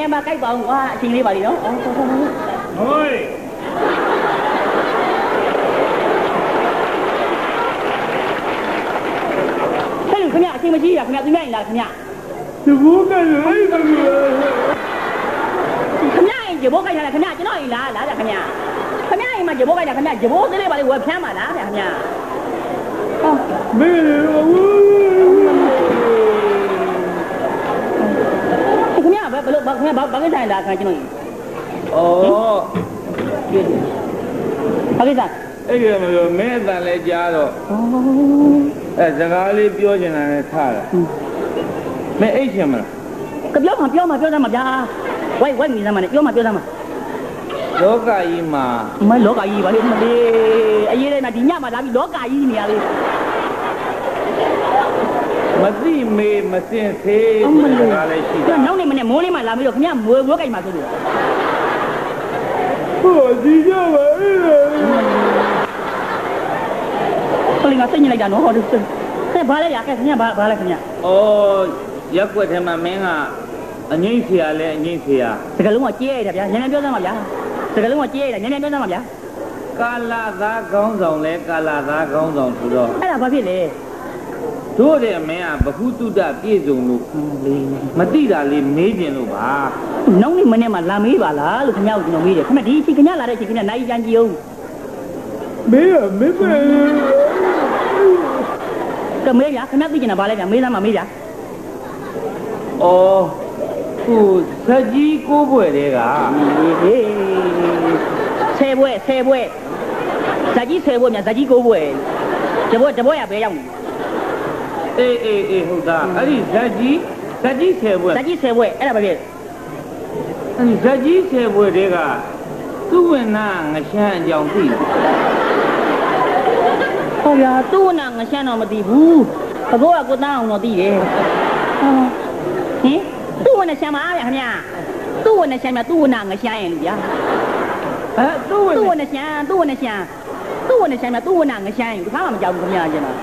နေမှာကြိုက်ပါဦးကွာအချိန်လေးပါလိနော်ဟိုးဟဲ့လူခင်ဗျအချိန်မရှိရခင်ဗျသူများရင်လားခင်ဗျဒီဘောကလည်းခင်ဗျရင်ဒီဘောကလည်းခင်ဗျကျွန်တော်ရင်လားဗျခင်ဗျခင်ဗျရင်မှာဒီဘောကလည်းခင်ဗျဒီဘောသေးလေးပါလေဝယ်ဖျမ်းပါလားဗျခင်ဗျဟုတ်မေးခင်ဗျဘယ်လိုခင်ဗျဘာကိစ္စလဲခင်ဗျကျွန်တော်ဘာကိစ္စအဲ့ဒီလိုမဲအတန်လဲကြားတော့အဲစကားလေးပြောချင်တာနဲ့ထားတာမဲအိတ်ချင်မလားကပြောမှစမ်းမှာဗျာဝိုက်နေစမ်းမှာနဲ့ပြောမှစမ်းမှာလောကကြီးမှာမလောကကြီးပါလေမလေးအရေးလေးမှာဒီညမှာလာပြီးလောကကြီးနေရလေမသိမေမစင်သေးစကားလေးရှိတယ်နောက်နေမနဲ့မိုးလေးမှလာပြီးတော့ခင်ဗျမွေးကြိုက်မှာဆိုလို့ဟိုဒီကြပါဟိုလေးကစိတ်ညစ်လိုက်တာနော်ဟောဒီဆက်ဘာလဲရခဲ့ခင်ဗျဘာလဲခင်ဗျရက်ွက်ထဲမှာမင်းကအငိမ့်เสียလဲအငိမ့်เสียစကလုံးကကြေးရတယ်ဗျာညနေပြောစမ်းပါဗျာစကလုံးကကြေးရတယ်ညနေပြောစမ်းပါဗျာကာလသားကောင်းဆောင်လဲကာလသားကောင်းဆောင်ဆိုတော့အဲ့ဒါဘာဖြစ်လဲတို့တဲ့မင်းကဘ ഹു တုတပြည့်စုံလို့မသိတာလေးမေးကျင်လို့ပါနောက်နေ့မနေ့မှလာမေးပါလားလို့ခင်ဗျားကိုကျွန်တော်မေးတယ်ခင်ဗျဒီအချိန်ခင်ဗျားလာတဲ့အချိန်ခင်ဗျာနိုင်ကြံကြည့်အောင်မေးရမေးပဲကမေးဗျာခင်ဗျာသိကျင်တာဘာလဲဗျာမေးစမ်းပါမေးဗျာဟိုဇက်ကြီးကိုးဘွယ်တွေကဆယ်ဘွဲဇက်ကြီး10ဘွဲများဇက်ကြီး9ဘွဲတဘွဲရဘဲရောက်နေအေးဟုတ်သားအဲ့ဒီဇက်ကြီး10ဘွဲအဲ့ဒါဘာဖြစ်အဲ့ဒီဇက်ကြီး10ဘွဲတွေကသူ့ဝင်နာငရှမ်းအကြောင်းသိဟောဗျာသူ့ဝင်နာငရှမ်းတော့မသိဘူးဘဘိုးကကိုတန်းအောင်တော့သိတယ်ဟင်သူ့ဝင်နာရှမ်းပါဗျာခင်ဗျာသူ့ဝင်နာရှမ်းမြသူ့ဝင်နာငရှမ်းရင်လူဗျာသူ့ဝင်နာရှမ်းမြသူ့ဝင်နာငရှမ်းရင်တခါမှမကြောက်ဘူးခင်ဗျာကျင်ပါ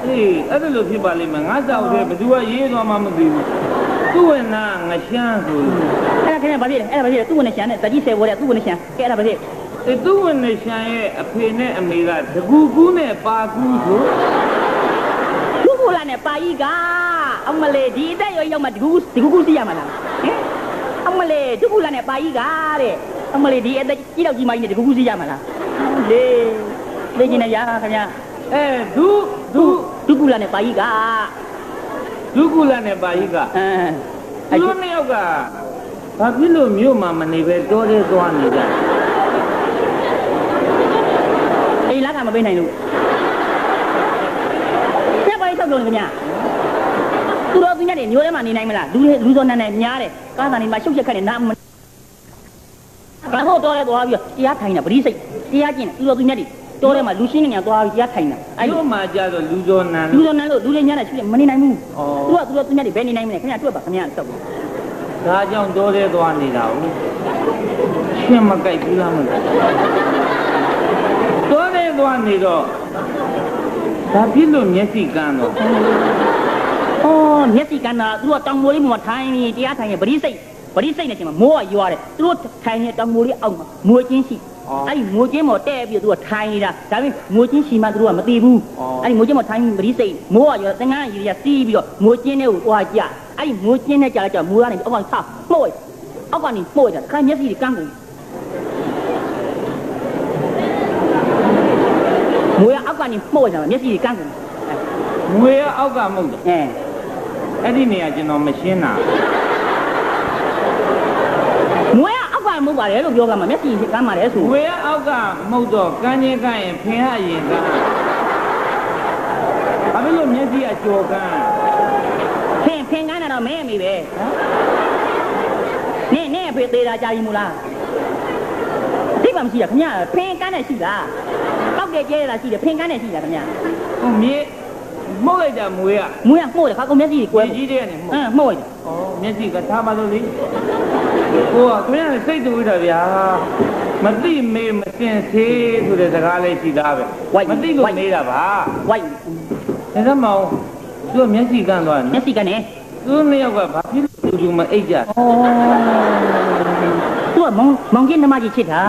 အေးအဲ့ဒါလိုဖြစ်ပါလိမ့်မယ်ငါစောက်တယ်ဘယ်သူကရေးသွားမှမသိဘူးသူ့ဝင်နာငရှမ်းဆိုအဲ့ဒါခင်ဗျာဘာဖြစ်လဲသူ့ဝင်နာရှမ်းနဲ့ဇက်ကြီး10ဘွဲတဲ့သူ့ဝင်နာရှမ်းကဲအဲ့ဒါဘာဖြစ်သူ့ဝင်နာရှမ်းရဲ့အဖေနဲ့အမေကတကူကူးနဲ့ပါကူးဆိုလူကူလာနဲ့ပါကြီးကအမလေးဒီအသက်ရောက်မှတကူကူးသိရမှာလားဟင်အမလေးဒုကူလာနဲ့ပါကြီးကတဲ့အမလေးဒီအသက်ကြီးတော့ကြီးမကြီးနဲ့တကူကူးသိရမှာလားလေကျင်နေရခင်ဗျာဒုကူလာနဲ့ပါကြီးကဒုကူလာနဲ့ပါကြီးကသူတို့နှစ်ယောက်ကဘာဖြစ်လို့မြို့မှာမနေပဲတောထဲသွားနေကြအိမ်လာကမပေးနိုင်လို့ဆက်ပါရေးထုတ်လို့ခင်ဗျာသူတို့သူညနေမျိုးထဲမှာနေနိုင်မလားလူစောနန်းနဲ့များတယ်ကားသာနေမှာရှုပ်ချက်ခက်နေနားမဘာလို့တော့လဲသွားပြီးတရားထိုင်တာပရိစိတ်တရားကျင့်သူတို့သူညက်တွေတော်ထဲမှာလူရှင်းနေသွားပြီးတရားထိုင်တာအဲ့လိုမှကြတော့လူစောနန်းလို့လူတွေညက်နဲ့ရှိတယ်မနေနိုင်ဘူးသူညက်တွေဘယ်နေနိုင်မလဲခင်ဗျာတွေ့ပါခင်ဗျာတောက်ဒါကြောင့်တော်ထဲသွားနေတာဟုတ်ရှင်းမကြိုက်ဘူးလားမလို့တော်ထဲသွားနေတော့ဒါဖြစ်လို့မျက်စိကန်းတော့မျက်စိကန်းတာသူကတောင်မိုးလေးမှာထိုင်နေတရားထိုင်နေပရိစိတ်နဲ့ချိန်မှာမိုးကရွာတယ်သူတို့ထိုင်နေတောင်မိုးလေးအောက်မှာမိုးချင်းရှိအဲ့ဒီမိုးချင်းပေါ်တဲ့ပြီးသူကထိုင်နေတာဒါပေမဲ့မိုးချင်းရှိမှသူတို့ကမသိဘူးအဲ့ဒီမိုးချင်းပေါ်ထိုင်ပရိစိတ်မိုးကရွာသင်္ကန်းရေရစီးပြီးတော့မိုးချင်းနဲ့ကိုသွားကြအဲ့ဒီမိုးချင်းနဲ့ကြာလိုက်ကြမိုးကနေအောက်ကဆောက်မှုတ်အောက်ကနေမှုတ်ကြခါမျက်စိကန်းကုန်မွေအောက်ကနေမှုတ်ကြမျက်စိကန်းကုန်မွေအောက်ကမှုတ်တယ်အဲ့ဒီနေရာကျွန်တော်မရှင်းတာမွေအောက်ကမှုတ်ပါတယ်လို့ပြောကြမှာမျက်စိကန်းပါတယ်ဆိုမွေအောက်ကမှုတ်တော့ကန်းချင်းကန်းရင်ဖင်ဟရင်ကန်းဘာဖြစ်လို့မျက်စိအကျော်ကန်းဖင်ကန်းတာတော့မဲမိပဲနဲ့ဖေးသေးတာကြာပြီမို့လားသိပါမရှိရခင်ဗျာဖင်ကန်းနဲ့ရှိလားပောက်ကြဲကျဲတာရှိတယ်ဖင်ကန်းနဲ့ရှိလားခင်ဗျာဟုတ်မြေမှုတ်လိုက်တာမွေးမှုတ်တယ်ခါကောင်မျက်စိကွဲကြီးတဲ့ကနေမှုတ်မျက်စိကထားပါလို့လေကိုကခင်ဗျာစိတ်တူတာဗျာမသိမေးမစင်သေးဆိုတဲ့စကားလေးရှိသားပဲမသိလို့နေတာပါဝိုက်ဒါမှမဟုတ်သူမျက်စိကန်းသွားမျက်စိကန်းနေသူနှစ်ယောက်ကဘာဖြစ်လို့သူမအိတ်ကြ မောင်ကျင်းနှမကြီးချစ်တာ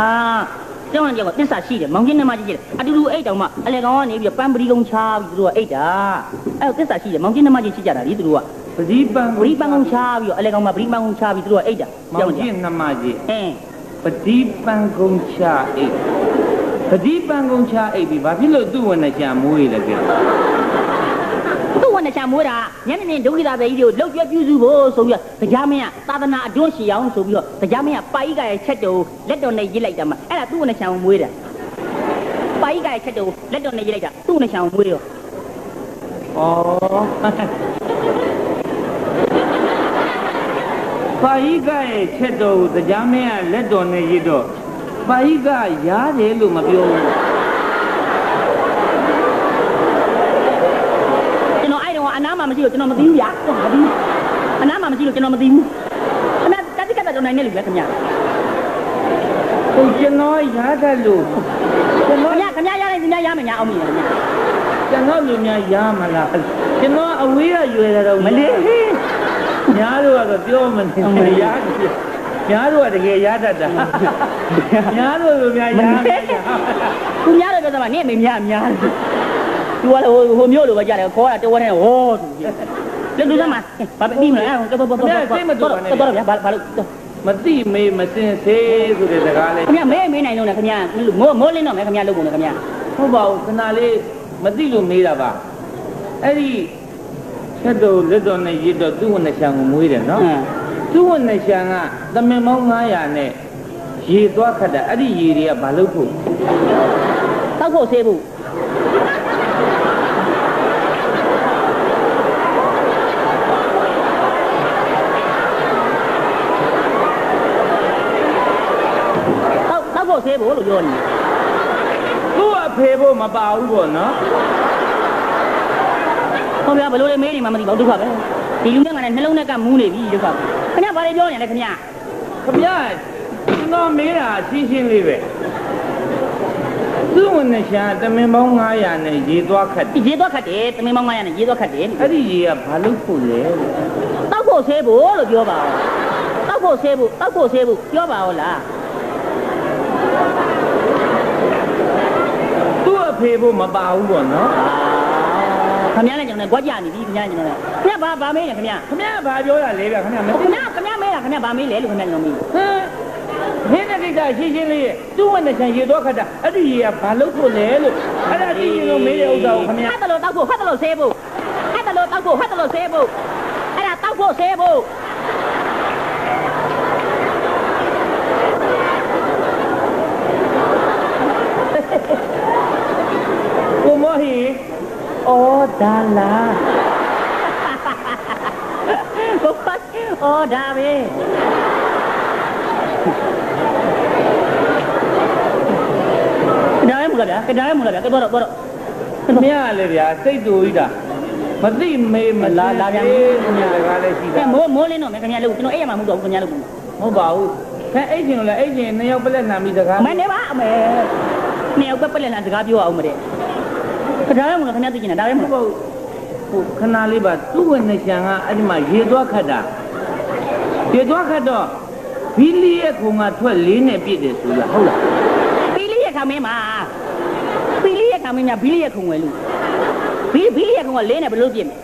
ကျောင်းကတစ္ဆာရှိတယ်မောင်ကျင်းနှမကြီးချစ်တယ်အတူတူအိတ်တောင်မှအလေကောင်ကနေပြီးပန်းပရီကုန်းချပြီးသူတို့ကအိတ်တာအဲ့တစ္ဆာရှိတယ်မောင်ကျင်းနှမကြီးချစ်ကြတာလေသူတို့ကပရီပန်းကုန်းချပြီးအလေကောင်မှပရီပန်းကုန်းချပြီးသူတို့ကအိတ်တာမောင်ကျင်းနှမကြီးပရီပန်းကုန်းချအိတ်ပရီပန်းကုန်းချအိတ်ပြီးဘာဖြစ်လို့သူ့ဝင်နေချာမွေးလဲပြောသူ့ဝင်နေချာမွေးတာညနေဒုက္ခိတာပဲကြီးကိုလှုပ်ပြပြုစုဖို့ဆိုပြီးတော့တရားမင်းကသာသနာအတွန်းရှိအောင်ဆိုပြီးတော့တရားမင်းကပါဠိကရဲ့ချက်တော်လက်တော်နဲ့ရေးလိုက်တာမှအဲ့ဒါသူ့ဝင်နေချာကိုမွေးတာပါဠိကရဲ့ချက်တော်လက်တော်နဲ့ရေးလိုက်တာသူ့ဝင်နေချာကိုမွေးရောပါဠိကရဲ့ချက်တော်ကိုတရားမင်းကလက်တော်နဲ့ရေးတော့ပါဠိကရားတယ်လို့မပြောဘူးအနားမှာမရှိလို့ကျွန်တော်မသိဘူးဗျာမသိဘူးအနားမှာမရှိလို့ကျွန်တော်မသိဘူးခင်ဗျာတက်တိကတ်တော့နိုင်နေလို့ပဲခင်ဗျာကျွန်တော်ရတတ်လို့ခင်ဗျာရလိုက်ခင်ဗျာရမယ်ညာအောင်မြင်ခင်ဗျာကျွန်တော်လူများရမလားကျွန်တော်အဝေးကရွယ်တယ်တော့မလေးညားတို့ကတော့ပြောမနေဘူးရညားတို့ကတကယ်ရတတ်တာညားတို့လူများရမယ်သူများတို့ပြောတာကနေမေများသူကလည်းဟိုမျိုးလိုပဲကြတယ်ခေါ်တာတဝက်နဲ့ဟောဆိုပြီးလက်လူသားမှာဘာပြီးမလဲတော့တော့ဗျာဘာလို့မသိမေးမစင်သေးဆိုတဲ့စကားလေးခင်ဗျာမေးနိုင်လို့နဲ့ခင်ဗျာမိုးလင်းတော့မယ်ခင်ဗျာလုပ်ကုန်တယ်ခင်ဗျာဟုတ်ပါဘူးခဏလေးမသိလို့မေးတာပါအဲ့ဒီချက်တော်လက်တော်နဲ့ရစ်တော့သူ့ဝန်နဲ့ရှံကိုမွေးတယ်နော်သူ့ဝန်နဲ့ရှံကသမင်မောင်း900နဲ့ရေသွားခတ်တာအဲ့ဒီရေတွေကဘာလို့ဖို့တောက်ဖို့ဆေးဖို့ဆေးဖို့လို့ပြောနေသူ့အဖေဖို့မပါဘူးပေါ့နော်ဟုတ်ဗျာဘယ်လိုလဲမေးနေမှမသိပါဘူးဒုက္ခပဲဒီလူနဲ့ကလည်းနှလုံးနဲ့ကမူးနေပြီဒုက္ခခင်ဗျာဘာတွေပြောနေလဲခင်ဗျာကျွန်တော်မေးတာရှင်းရှင်းလေးပဲသူ့ဝင်နေရှာတမင်ပေါင်း900နဲ့ရေသွားခတ်တယ်တမင်ပေါင်း900နဲ့ရေသွားခတ်တယ်အဲ့ဒီရေကဘာလို့ဖို့လဲတောက်ဖို့ဆေးဖို့လို့ပြောပါဦးတောက်ဖို့ဆေးဖို့ပြောပါဦးလားဖေဖို့မပါဘူးပေါ့နော်ခင်ဗျားလည်းကျွန်တော်ကွက်ကြနေပြီခင်ဗျားကျွန်တော်ခင်ဗျာဘာမေးလဲခင်ဗျာဘာပြောရလဲဗျခင်ဗျာခင်ဗျာမေးတာခင်ဗျာဘာမေးလဲလို့ခင်ဗျာကျွန်တော်မေးဟင်းတဲ့ကိစ္စရှင်းရှင်းလေးသူ့ဝင်တဲ့ချင်ရေတော့ခတ်တာအဲ့ဒီရေကဘာလို့ဖို့လဲလို့အဲ့ဒါကြည့်ရင်တော့မေးတဲ့ဥစ္စာကိုခင်ဗျာဟတ်တယ်လို့တောက်ဖို့ဟတ်တယ်လို့ဆေးဖို့အဲ့ဒါတောက်ဖို့ဆေးဖို့ကိုမဟီအော်ဒါလာကိုပတ်အော်ဒါပဲဒါရမလားဗျာကဲတော့မရလေဗျာစိတ်တူကြီးတာမသိမေးမလားလာပြန်ခင်ဗျာတကားလည်းရှိတာမိုးလင်းတော့မယ်ခင်ဗျာလို့ကျွန်တော်အဲ့ရမှာမဟုတ်တော့ဘူးခင်ဗျာလို့မဟုတ်ပါဘူးခဲအဲ့ချင်းလို့အဲ့ချင်း2ယောက်ပလက်နာပြီးတကားမနေပါအမေ2ယောက်ပလက်နာစကားပြောအောင်မတဲ့ဒါရမလားခင်ဗျာသိကျင်တာဒါရမလားဟိုခဏလေးပါသူ့ဝင်နေချံကအဲ့ဒီမှာရေသွားခတ်တာရေသွားခတ်တော့ဘီလီရဲ့ခုံကထွက်လေးနဲ့ပြည့်တယ်ဆိုလားဟုတ်လားဘီလီရဲ့ခမင်းမှာဘီလီရဲ့ခမင်းကဘီလီရဲ့ခုံဝယ်လို့ဘီလီရဲ့ခုံကလေးနဲ့ဘယ်လိုပြည့်မလဲ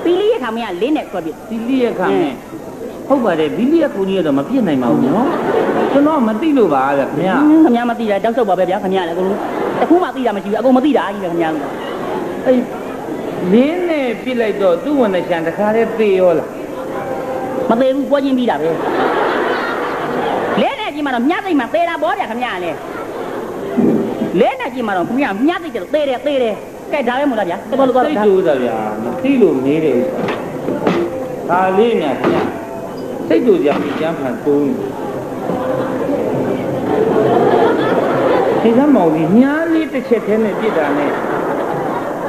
ဘီလီရဲ့ခမင်းကလေးနဲ့ထွက်ပြည့်ဘီလီရဲ့ခမင်းဟုတ်ပါတယ်ဘီလီရဲ့ခုံကြီးကတော့မပြည့်နိုင်ပါဘူးနော်ကျွန်တော်မသိလို့ပါဗျခင်ဗျာမသိတာတောက်ဆုပ်ပါပဲဗျာခင်ဗျာလည်းအကုန်လုံးတခုမှသိတာမရှိဘူးအကုန်မသိတာကြီးပဲခင်ဗျာအေးလင်းနဲ့ပြစ်လိုက်တော့သူ့ဝင်တဲ့ချံတခါတည်းသေရောလားမသေးဘူးပွဲချင်းပြီးတာပဲလဲနဲ့ကြီးမှတော့မြတ်သိမ့်မှာသေတာဘောဗျာခင်ဗျာလေလဲနဲ့ကြီးမှတော့ခင်ဗျာမြတ်သိတယ်သေတယ်ကဲဒါပဲမို့လားဗျာတော်တော်သိတူတာဗျာမသိလို့မေးတယ်ဥစ္စာဒါလေးများခင်ဗျာစိတ်တူကြပြီးကျမ်းဖန်တိုးဒီကမောင်ကြီးညားလေးတစ်ချက်တည်းနဲ့ပြစ်တာနဲ့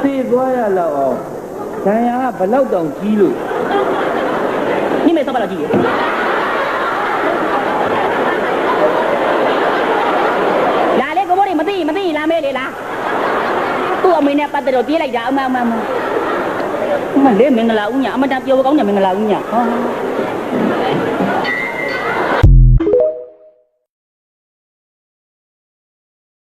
သေသွားရလောက်အောင်ဒဏ်ရာကဘလောက်တောင်ကြီးလို့နိမေစပါလာကြီးလာလေကိုမိုးမသိလာမဲလေလားသူ့အမေနဲ့ပတ်သက်တော့ပြေးလိုက်တာအမလေးမင်္ဂလာဦးညာအမတန်ပြောကောင်းတယ်မင်္ဂလာဦးညာဟော